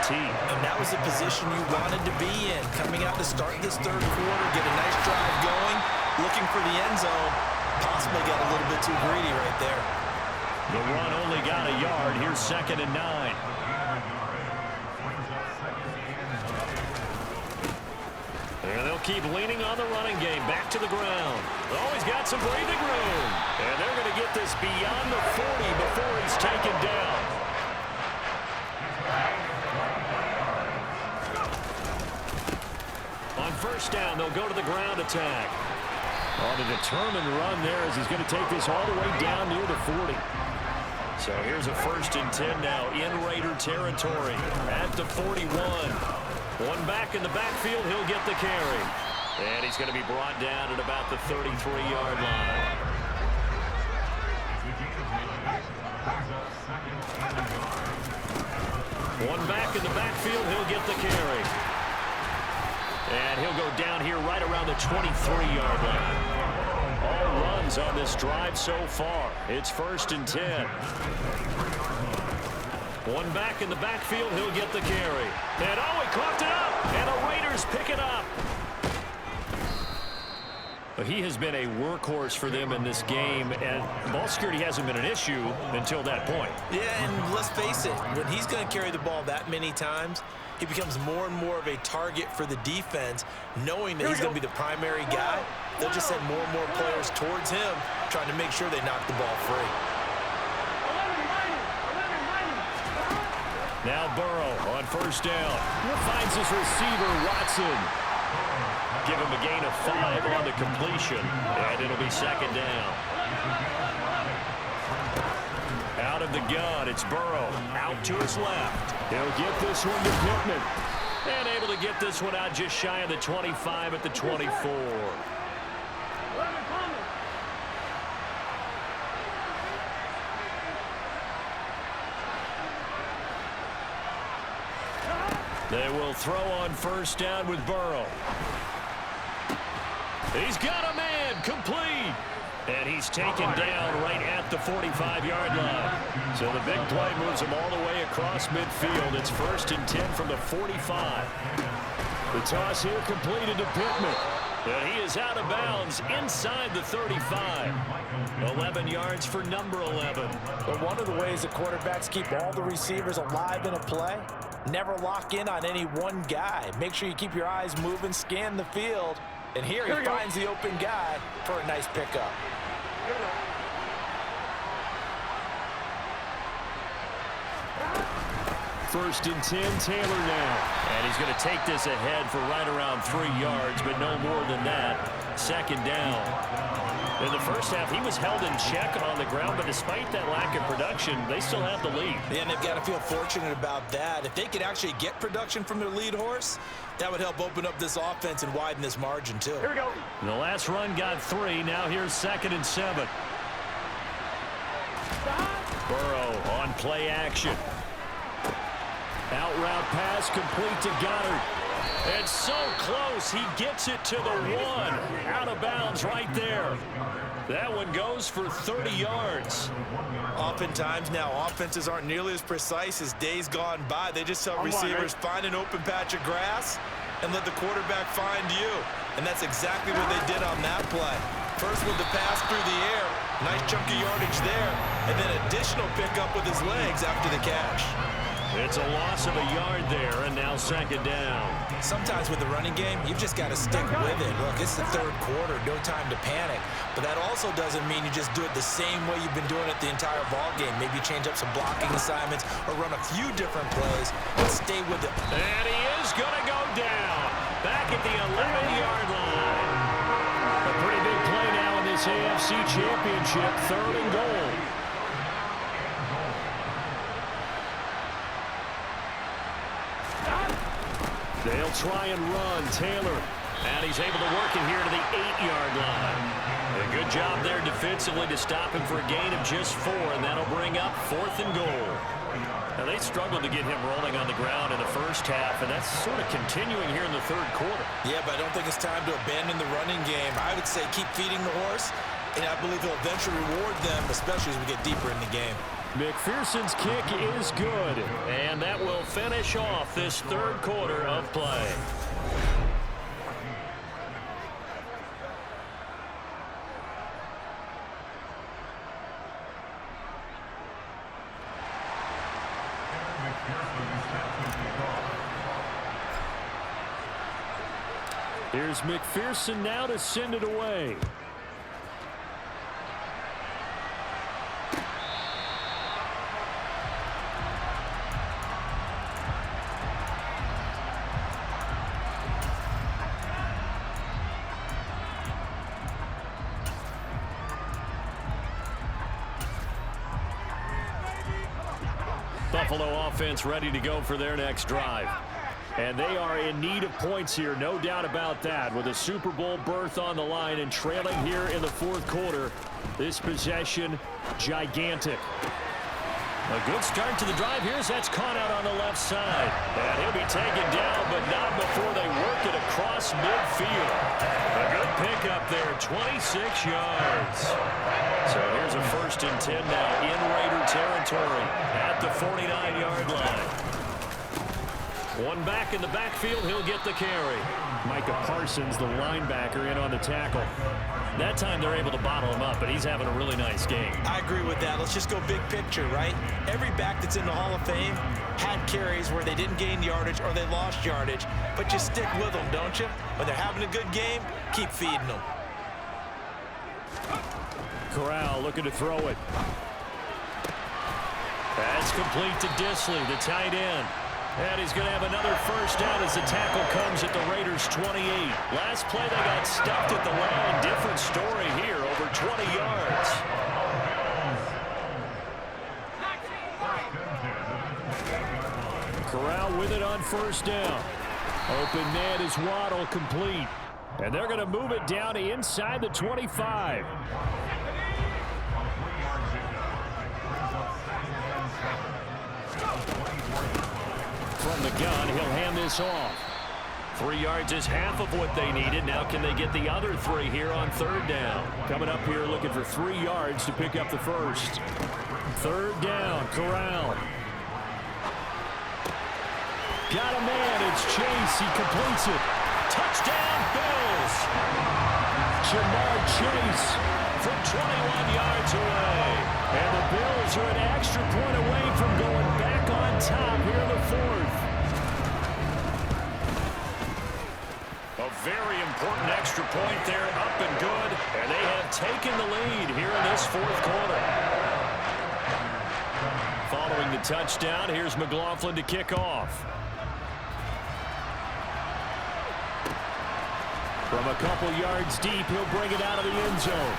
guaranteed. And that was the position you wanted to be in. Coming out to start this third quarter, get a nice drive going, looking for the end zone. Possibly got a little bit too greedy right there. The run only got a yard. Here's 2nd and 9. And they'll keep leaning on the running game. Back to the ground. Oh, he's got some breathing room. And they're going to get this beyond the 40 before he's taken down. On first down, they'll go to the ground attack. On a determined run there as he's going to take this all the way down near the 40. So here's a 1st and 10 now in Raider territory at the 41. One back in the backfield, he'll get the carry. And he's going to be brought down at about the 33-yard line. One back in the backfield, he'll get the carry. And he'll go down here right around the 23-yard line. All runs on this drive so far. It's 1st and 10. One back in the backfield, he'll get the carry. And oh, he coughed it up, and the Raiders pick it up. But he has been a workhorse for them in this game, and ball security hasn't been an issue until that point. Yeah, and let's face it, when he's going to carry the ball that many times, he becomes more and more of a target for the defense, knowing that he's going to be the primary guy. They'll just send more and more players towards him, trying to make sure they knock the ball free. Now Burrow on first down. Finds his receiver, Watson. Give him a gain of 5 on the completion, and it'll be 2nd down. Out of the gun, it's Burrow. Out to his left. He'll get this one to Pittman. And able to get this one out just shy of the 25 at the 24. They will throw on first down with Burrow. He's got a man, complete. And he's taken down right at the 45-yard line. So the big play moves him all the way across midfield. It's 1st and 10 from the 45. The toss here completed to Pittman. And he is out of bounds inside the 35. 11 yards for number 11. But one of the ways the quarterbacks keep all the receivers alive in a play, never lock in on any one guy. Make sure you keep your eyes moving, scan the field. And here he finds the open guy for a nice pickup. First and 10, Taylor now. And he's going to take this ahead for right around 3 yards, but no more than that. 2nd down. In the first half, he was held in check on the ground, but despite that lack of production, they still have the lead. Yeah, and they've got to feel fortunate about that. If they could actually get production from their lead horse, that would help open up this offense and widen this margin, too. Here we go. The last run got 3. Now here's 2nd and 7. Burrow on play action. Out route pass complete to Goddard. And so close, he gets it to the 1. Out of bounds right there. That one goes for 30 yards. Oftentimes now, offenses aren't nearly as precise as days gone by. They just tell receivers, find an open patch of grass and let the quarterback find you. And that's exactly what they did on that play. First with the pass through the air. Nice chunky yardage there. And then additional pickup with his legs after the catch. It's a loss of a yard there, and now 2nd down. Sometimes with the running game, you've just got to stick with it. Look, it's the third quarter, no time to panic. But that also doesn't mean you just do it the same way you've been doing it the entire ball game. Maybe change up some blocking assignments or run a few different plays, but stay with it. And he is going to go down. Back at the 11-yard line. A pretty big play now in this AFC Championship, 3rd and goal. They'll try and run. Taylor. And he's able to work it here to the 8-yard line. A good job there defensively to stop him for a gain of just 4, and that'll bring up 4th and goal. Now, they struggled to get him rolling on the ground in the first half, and that's sort of continuing here in the 3rd quarter. Yeah, but I don't think it's time to abandon the running game. I would say keep feeding the horse, and I believe he'll eventually reward them, especially as we get deeper in the game. McPherson's kick is good, and that will finish off this third quarter of play. Here's McPherson now to send it away. Buffalo offense ready to go for their next drive. And they are in need of points here, no doubt about that. With a Super Bowl berth on the line and trailing here in the fourth quarter, this possession, gigantic. A good start to the drive. Here's that's caught out on the left side. And he'll be taken down, but not before they work it across midfield. A good pickup there, 26 yards. So here's a 1st and 10 now in Raider territory at the 49-yard line. One back in the backfield, he'll get the carry. Micah Parsons, the linebacker, in on the tackle. That time they're able to bottle him up, but he's having a really nice game. I agree with that. Let's just go big picture, right? Every back that's in the Hall of Fame had carries where they didn't gain yardage or they lost yardage, but you stick with them, don't you? When they're having a good game, keep feeding them. Corral looking to throw it. That's complete to Disley, the tight end. And he's going to have another first down as the tackle comes at the Raiders' 28. Last play, they got stuffed at the line. Different story here, over 20 yards. Corral with it on first down. Open man is Waddle, complete. And they're going to move it down inside the 25. From the gun, he'll hand this off. 3 yards is half of what they needed. Now can they get the other 3 here on third down? Coming up here looking for 3 yards to pick up the first. Third down, Corral. Got a man, it's Chase, he completes it. Touchdown, Bills! Jamar Chase from 21 yards away. And the Bills are an extra point away from going back on top here in the fourth. A very important extra point there, up and good. And they have taken the lead here in this fourth quarter. Following the touchdown, here's McLaughlin to kick off. From a couple yards deep, he'll bring it out of the end zone.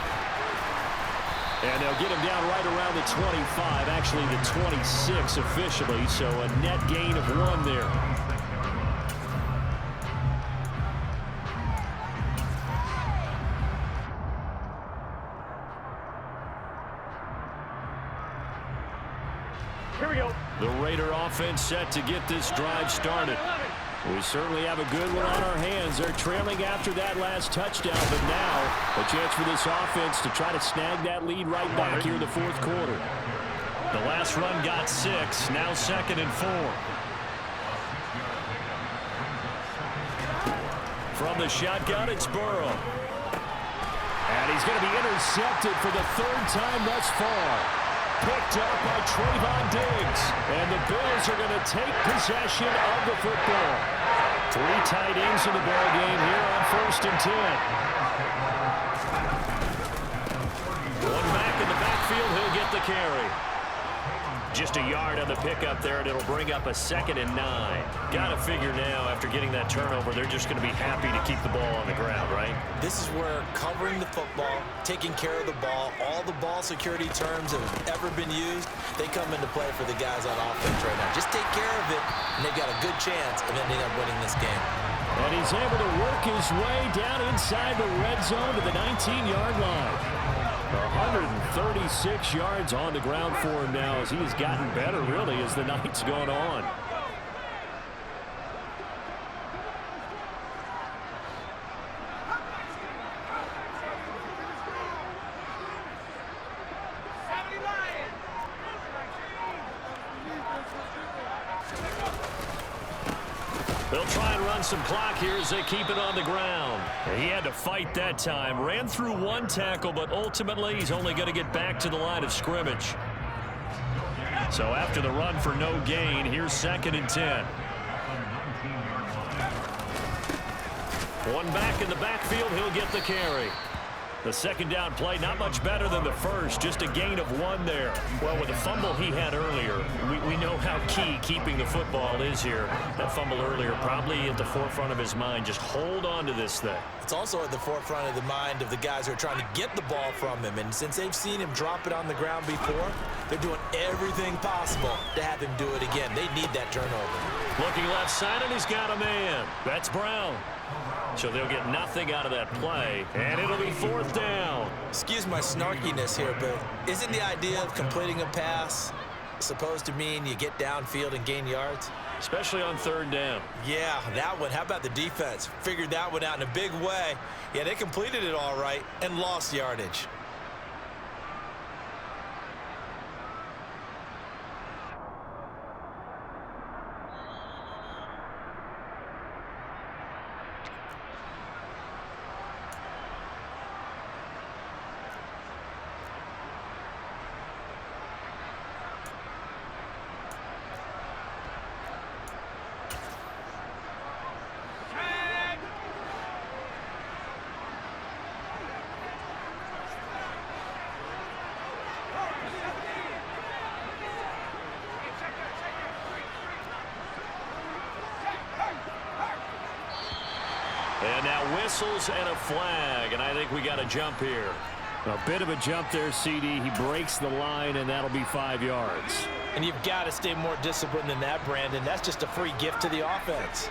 And they'll get him down right around the 25, actually the 26 officially, so a net gain of 1 there. Here we go. The Raider offense set to get this drive started. We certainly have a good one on our hands. They're trailing after that last touchdown, but now a chance for this offense to try to snag that lead right back here in the fourth quarter. The last run got 6, now 2nd and 4. From the shotgun, it's Burrow. And he's going to be intercepted for the 3rd time thus far. Picked up by Trayvon Diggs. And the Bills are going to take possession of the football. 3 tight ends in the ball game here on 1st and 10. One back in the backfield, he'll get the carry. Just a yard on the pickup there, and it'll bring up a 2nd and 9. Got to figure now, after getting that turnover, they're just going to be happy to keep the ball on the ground, right? This is where covering the football, taking care of the ball, all the ball security terms that have ever been used, they come into play for the guys on offense right now. Just take care of it, and they've got a good chance of ending up winning this game. And he's able to work his way down inside the red zone to the 19-yard line. 136 yards on the ground for him now as he has gotten better, really, as the night's gone on. They'll try and run some clock here as they keep it on the ground. He had to fight that time. Ran through one tackle, but ultimately he's only going to get back to the line of scrimmage. So after the run for no gain, here's 2nd and 10. One back in the backfield, he'll get the carry. The second down play, not much better than the first, just a gain of 1 there. Well, with the fumble he had earlier, we know how key keeping the football is here. That fumble earlier probably at the forefront of his mind. Just hold on to this thing. It's also at the forefront of the mind of the guys who are trying to get the ball from him. And since they've seen him drop it on the ground before, they're doing everything possible to have him do it again. They need that turnover. Looking left side, and he's got a man. That's Brown. So they'll get nothing out of that play, and it'll be 4th down. Excuse my snarkiness here, but isn't the idea of completing a pass supposed to mean you get downfield and gain yards? Especially on 3rd down. Yeah, that one. How about the defense? Figured that one out in a big way. Yeah, they completed it all right and lost yardage. And now whistles and a flag, and I think we got a jump here. A bit of a jump there, CD. He breaks the line, and that'll be 5 yards. And you've got to stay more disciplined than that, Brandon. That's just a free gift to the offense.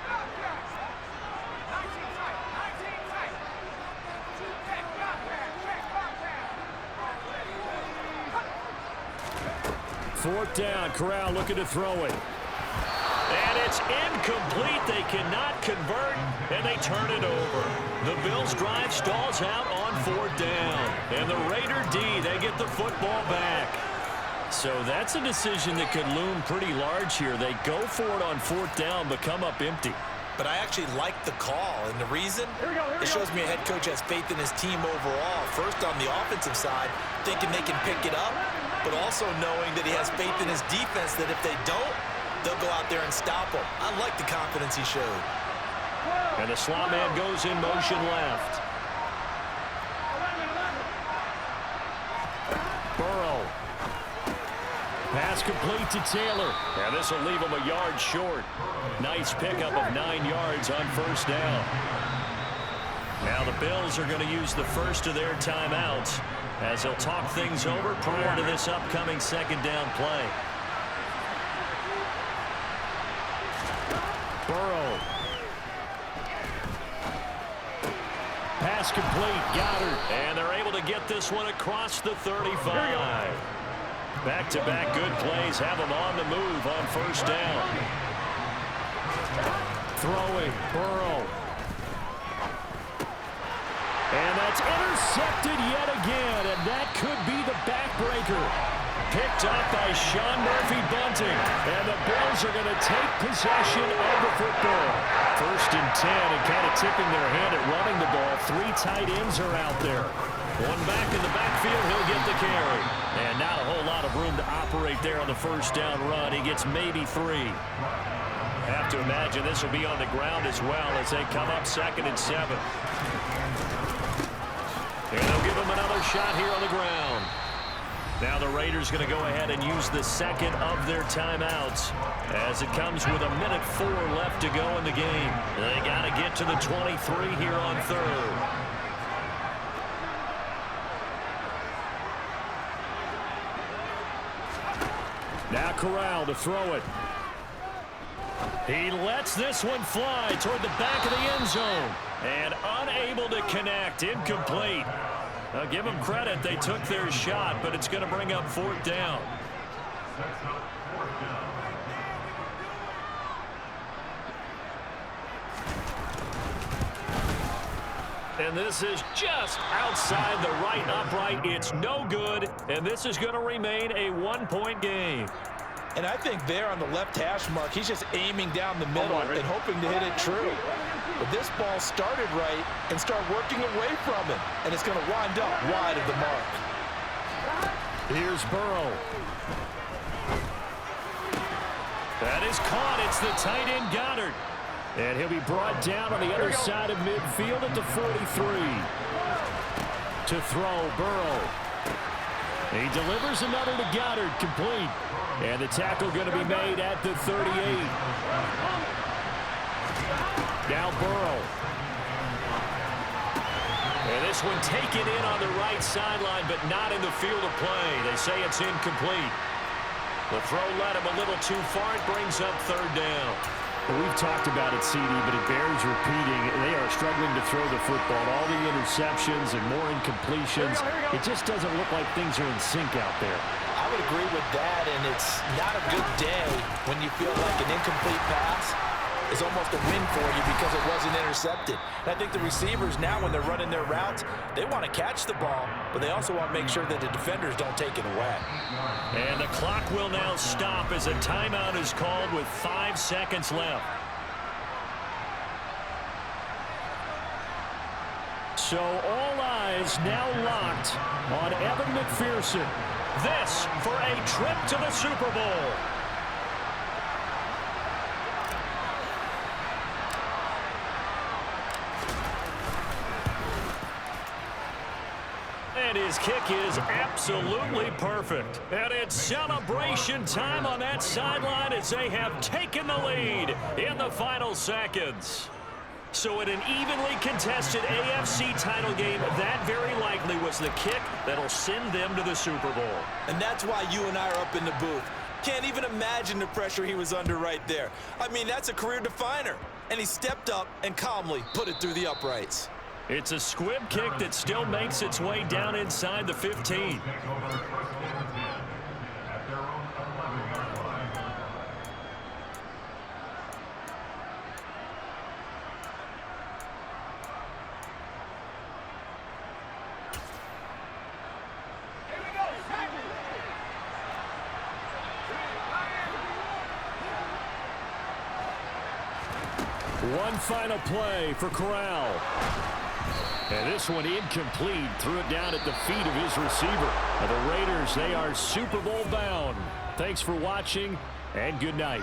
Fourth down, Corral looking to throw it. And it's incomplete. They cannot convert, and they turn it over. The Bills' drive stalls out on 4th down. And the Raider D, they get the football back. So that's a decision that could loom pretty large here. They go for it on 4th down, but come up empty. But I actually like the call, and the reason? It shows me a head coach has faith in his team overall. First on the offensive side, thinking they can pick it up, but also knowing that he has faith in his defense that if they don't, they'll go out there and stop him. I like the confidence he showed. And the slot man goes in motion left. Burrow. Pass complete to Taylor. And this will leave him a yard short. Nice pickup of 9 yards on 1st down. Now the Bills are going to use the first of their timeouts as they'll talk things over prior to this upcoming 2nd down play. Burrow. Pass complete. Goddard. And they're able to get this one across the 35. Back-to-back good plays have them on the move on 1st down. Throwing. Burrow. And that's intercepted yet again, and that could be the backbreaker. Picked up by Sean Murphy-Bunting, and the Bills are going to take possession of the football. 1st and 10, and kind of tipping their hand at running the ball. 3 tight ends are out there. One back in the backfield, he'll get the carry. And not a whole lot of room to operate there on the 1st down run. He gets maybe 3. Have to imagine this will be on the ground as well as they come up 2nd and 7. And they'll give him another shot here on the ground. Now the Raiders going to go ahead and use the second of their timeouts as it comes with 1:04 left to go in the game. They got to get to the 23 here on 3rd. Now Corral to throw it. He lets this one fly toward the back of the end zone. And unable to connect. Incomplete. I'll give them credit. They took their shot, but it's going to bring up 4th down. And this is just outside the right upright. It's no good, and this is going to remain a 1-point game. And I think there on the left hash mark, he's just aiming down the middle and hoping to hit it true. But this ball started right and started working away from him. And it's going to wind up wide of the mark. Here's Burrow. That is caught. It's the tight end Goddard. And he'll be brought down on the other side of midfield at the 43. To throw, Burrow. He delivers another to Goddard, complete. And the tackle going to be made at the 38. Now Burrow. And this one taken in on the right sideline, but not in the field of play. They say it's incomplete. The throw led him a little too far. It brings up third down. Well, we've talked about it, CD, but it bears repeating. They are struggling to throw the football. All the interceptions and more incompletions. It just doesn't look like things are in sync out there. I would agree with that, and it's not a good day when you feel like an incomplete pass is almost a win for you because it wasn't intercepted. And I think the receivers now, when they're running their routes, they want to catch the ball, but they also want to make sure that the defenders don't take it away. And the clock will now stop as a timeout is called with 5 seconds left. So all eyes now locked on Evan McPherson. This for a trip to the Super Bowl. And his kick is absolutely perfect. And it's celebration time on that sideline as they have taken the lead in the final seconds. So in an evenly contested AFC title game, that very likely was the kick that'll send them to the Super Bowl. And that's why you and I are up in the booth. Can't even imagine the pressure he was under right there. I mean, that's a career definer. And he stepped up and calmly put it through the uprights. It's a squib kick that still makes its way down inside the 15. One final play for Corral. And this one incomplete. Threw it down at the feet of his receiver. And the Raiders, they are Super Bowl bound. Thanks for watching, and good night.